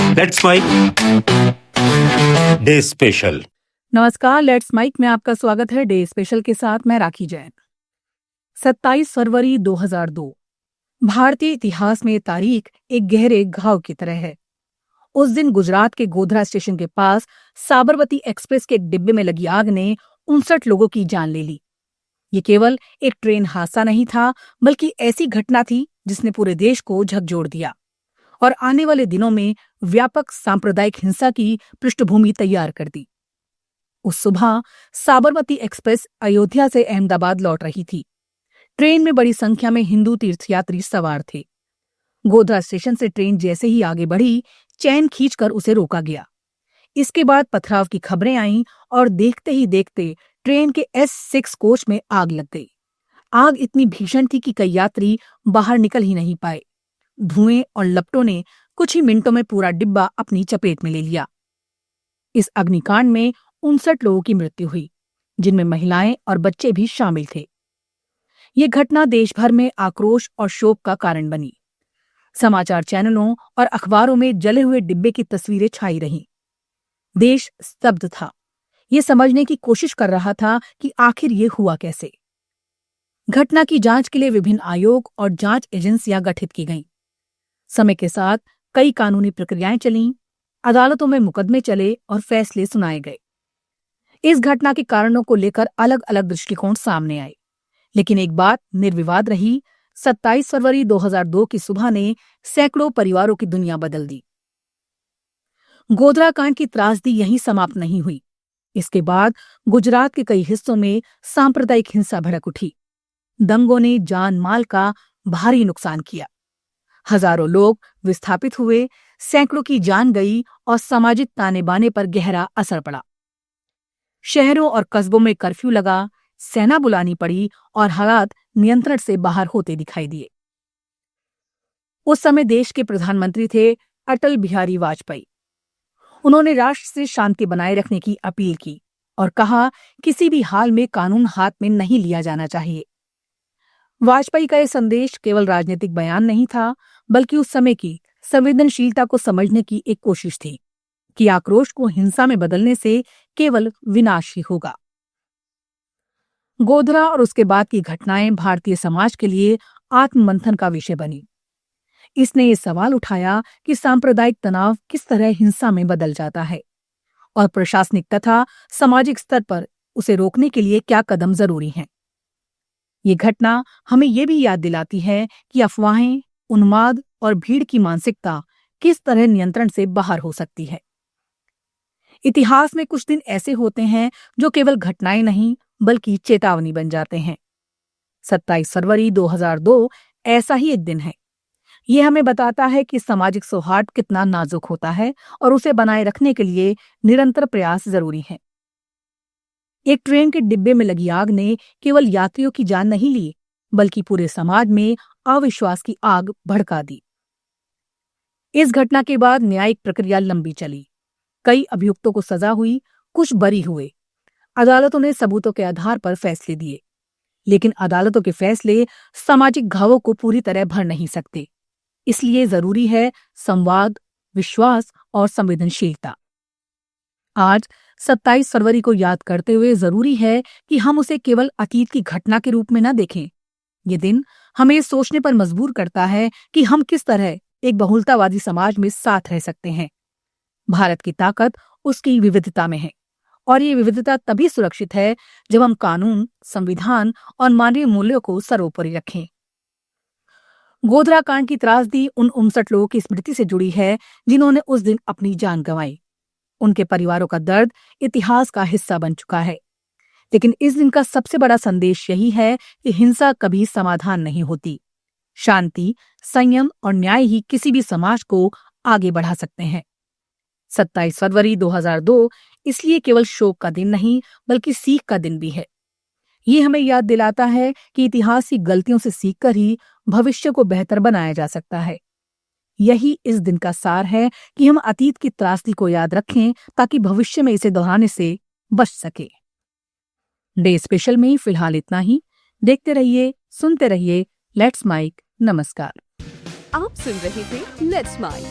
Let's mic day special. नमस्कार, let's mic में आपका स्वागत है। डे स्पेशल के साथ मैं राखी जैन। 27 फरवरी 2002 भारतीय इतिहास में ये तारीख एक गहरे घाव की तरह है। उस दिन गुजरात के गोधरा स्टेशन के पास साबरमती एक्सप्रेस के एक डिब्बे में लगी आग ने 59 लोगों की जान ले ली। ये केवल एक ट्रेन हादसा नहीं था, बल्कि ऐसी घटना थी जिसने पूरे देश को झकझोर दिया और आने वाले दिनों में व्यापक सांप्रदायिक हिंसा की पृष्ठभूमि तैयार कर दी। उस सुबह साबरमती एक्सप्रेस अयोध्या से अहमदाबाद लौट रही थी। ट्रेन में बड़ी संख्या में हिंदू तीर्थयात्री सवार थे। गोधरा स्टेशन से ट्रेन जैसे ही आगे बढ़ी, चैन खींचकर उसे रोका गया। इसके बाद पथराव की खबरें आईं और देखते ही देखते ट्रेन के S6 कोच में आग लग गई। आग इतनी भीषण थी कि कई यात्री बाहर निकल ही नहीं पाए। धुएं और लपटों ने कुछ ही मिनटों में पूरा डिब्बा अपनी चपेट में ले लिया। इस अग्निकांड में 59 लोगों की मृत्यु हुई, जिनमें महिलाएं और बच्चे भी शामिल थे। ये घटना देश भर में आक्रोश और शोक का कारण बनी। समाचार चैनलों और अखबारों में जले हुए डिब्बे की तस्वीरें छाई रहीं। देश स्तब्ध था, ये समझने की कोशिश कर रहा था कि आखिर ये हुआ कैसे। घटना की जांच के लिए विभिन्न आयोग और जांच एजेंसियां गठित की गईं। समय के साथ कई कानूनी प्रक्रियाएं चलीं, अदालतों में मुकदमे चले और फैसले सुनाए गए। इस घटना के कारणों को लेकर अलग अलग दृष्टिकोण सामने आए, लेकिन एक बात निर्विवाद रही। 27 फरवरी 2002 की सुबह ने सैकड़ों परिवारों की दुनिया बदल दी। गोधरा कांड की त्रासदी यहीं समाप्त नहीं हुई। इसके बाद गुजरात के कई हिस्सों में सांप्रदायिक हिंसा भड़क उठी। दंगों ने जान माल का भारी नुकसान किया। हजारों लोग विस्थापित हुए, सैकड़ों की जान गई और सामाजिक ताने बाने पर गहरा असर पड़ा। शहरों और कस्बों में कर्फ्यू लगा, सेना बुलानी पड़ी और हालात नियंत्रण से बाहर होते दिखाई दिए। उस समय देश के प्रधानमंत्री थे अटल बिहारी वाजपेयी। उन्होंने राष्ट्र से शांति बनाए रखने की अपील की और कहा, किसी भी हाल में कानून हाथ में नहीं लिया जाना चाहिए। वाजपेयी का यह संदेश केवल राजनीतिक बयान नहीं था, बल्कि उस समय की संवेदनशीलता को समझने की एक कोशिश थी कि आक्रोश को हिंसा में बदलने से केवल विनाश ही होगा। गोधरा और उसके बाद की घटनाएं भारतीय समाज के लिए आत्ममंथन का विषय बनी। इसने ये सवाल उठाया कि सांप्रदायिक तनाव किस तरह हिंसा में बदल जाता है और प्रशासनिक तथा सामाजिक स्तर पर उसे रोकने के लिए क्या कदम जरूरी हैं। ये घटना हमें ये भी याद दिलाती है कि अफवाहें, उन्माद और भीड़ की मानसिकता किस तरह नियंत्रण से बाहर हो सकती है। इतिहास में कुछ दिन ऐसे होते हैं जो केवल घटनाएं नहीं, बल्कि चेतावनी बन जाते हैं। 27 फरवरी 2002 ऐसा ही एक दिन है। ये हमें बताता है कि सामाजिक सौहार्द कितना नाजुक होता है और उसे बनाए रखने के लिए निरंतर प्रयास जरूरी है। एक ट्रेन के डिब्बे में लगी आग ने केवल यात्रियों की जान नहीं ली, बल्कि पूरे समाज में अविश्वास की आग भड़का दी। इस घटना के बाद न्यायिक प्रक्रिया लंबी चली। कई अभियुक्तों को सजा हुई, कुछ बरी हुए। अदालतों ने सबूतों के आधार पर फैसले दिए, लेकिन अदालतों के फैसले सामाजिक घावों को पूरी तरह भर नहीं सकते। इसलिए जरूरी है संवाद, विश्वास और संवेदनशीलता। आज 27 फरवरी को याद करते हुए जरूरी है कि हम उसे केवल अतीत की घटना के रूप में न देखें। ये दिन हमें सोचने पर मजबूर करता है कि हम किस तरह एक बहुलतावादी समाज में साथ रह सकते हैं। भारत की ताकत उसकी विविधता में है और ये विविधता तभी सुरक्षित है जब हम कानून, संविधान और मानवीय मूल्यों को सर्वोपरि रखें। गोधरा कांड की त्रासदी उन 59 लोगों की स्मृति से जुड़ी है जिन्होंने उस दिन अपनी जान गंवाई। उनके परिवारों का दर्द इतिहास का हिस्सा बन चुका है। लेकिन इस दिन का सबसे बड़ा संदेश यही है कि हिंसा कभी समाधान नहीं होती। शांति, संयम और न्याय ही किसी भी समाज को आगे बढ़ा सकते हैं। 27 फरवरी 2002 इसलिए केवल शोक का दिन नहीं, बल्कि सीख का दिन भी है। ये हमें याद दिलाता है कि इतिहास की गलतियों से सीखकर ही भविष्य को बेहतर बनाया जा सकता है। यही इस दिन का सार है कि हम अतीत की त्रासदी को याद रखें ताकि भविष्य में इसे दोहराने से बच सके। डे स्पेशल में फिलहाल इतना ही। देखते रहिए, सुनते रहिए लेट्स माइक। नमस्कार। आप सुन रहे थे लेट्स माइक,